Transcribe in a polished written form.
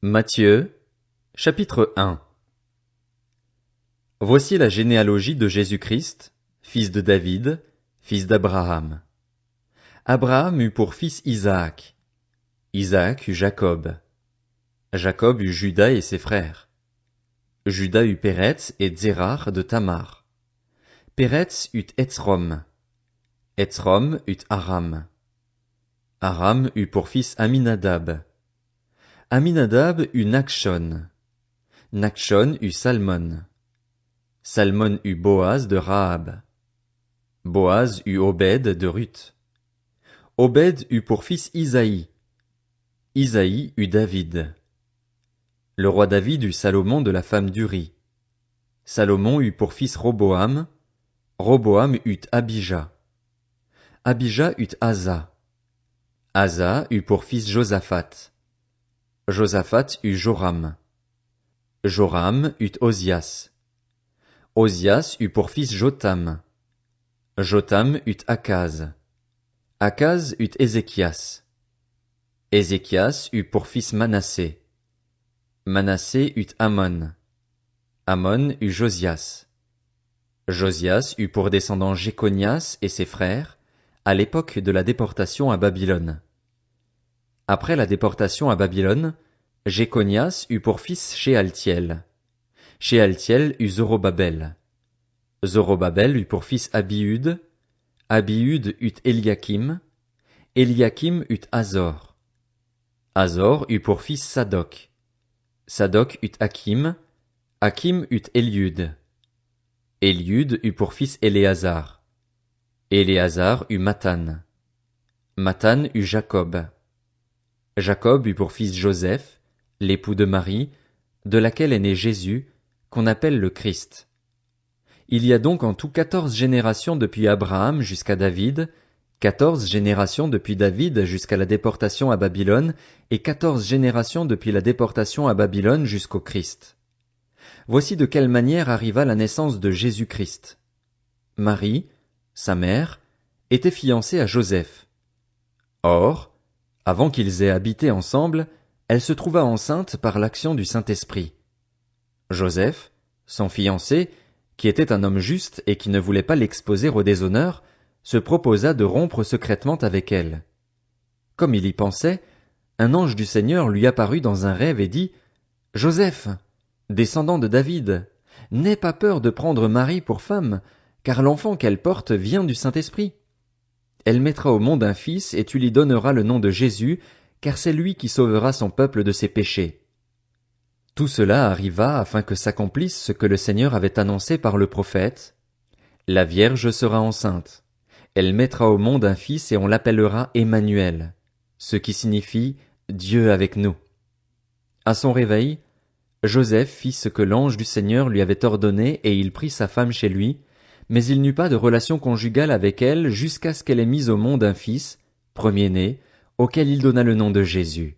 Matthieu, chapitre 1. Voici la généalogie de Jésus-Christ, fils de David, fils d'Abraham. Abraham eut pour fils Isaac. Isaac eut Jacob. Jacob eut Juda et ses frères. Juda eut Péretz et Zérar de Tamar. Péretz eut Hétzrom. Hétzrom eut Aram. Aram eut pour fils Aminadab. Aminadab eut Nachshon. Nachshon eut Salmon. Salmon eut Boaz de Rahab. Boaz eut Obed de Ruth. Obed eut pour fils Isaïe. Isaïe eut David. Le roi David eut Salomon de la femme d'Uri. Salomon eut pour fils Roboam. Roboam eut Abijah. Abijah eut Asa. Asa eut pour fils Josaphat. Josaphat eut Joram. Joram eut Ozias. Ozias eut pour fils Jotham. Jotham eut Akaz. Akaz eut Ézéchias. Ézéchias eut pour fils Manassé. Manassé eut Amon. Amon eut Josias. Josias eut pour descendant Jéconias et ses frères, à l'époque de la déportation à Babylone. Après la déportation à Babylone, Jéconias eut pour fils Shealtiel. Shealtiel eut Zorobabel. Zorobabel eut pour fils Abiud. Abiud eut Eliakim. Eliakim eut Azor. Azor eut pour fils Sadoc. Sadoc eut Hakim. Hakim eut Eliud. Eliud eut pour fils Éléazar. Éléazar eut Mathan. Mathan eut Jacob. Jacob eut pour fils Joseph, l'époux de Marie, de laquelle est né Jésus, qu'on appelle le Christ. Il y a donc en tout 14 générations depuis Abraham jusqu'à David, 14 générations depuis David jusqu'à la déportation à Babylone, et 14 générations depuis la déportation à Babylone jusqu'au Christ. Voici de quelle manière arriva la naissance de Jésus-Christ. Marie, sa mère, était fiancée à Joseph. Or, avant qu'ils aient habité ensemble, elle se trouva enceinte par l'action du Saint-Esprit. Joseph, son fiancé, qui était un homme juste et qui ne voulait pas l'exposer au déshonneur, se proposa de rompre secrètement avec elle. Comme il y pensait, un ange du Seigneur lui apparut dans un rêve et dit « Joseph, descendant de David, n'aie pas peur de prendre Marie pour femme, car l'enfant qu'elle porte vient du Saint-Esprit. Elle mettra au monde un fils et tu lui donneras le nom de Jésus, car c'est lui qui sauvera son peuple de ses péchés. » Tout cela arriva afin que s'accomplisse ce que le Seigneur avait annoncé par le prophète. La Vierge sera enceinte. Elle mettra au monde un fils et on l'appellera Emmanuel, ce qui signifie Dieu avec nous. À son réveil, Joseph fit ce que l'ange du Seigneur lui avait ordonné et il prit sa femme chez lui, mais il n'eut pas de relation conjugale avec elle jusqu'à ce qu'elle ait mis au monde un fils, premier-né, auquel il donna le nom de Jésus.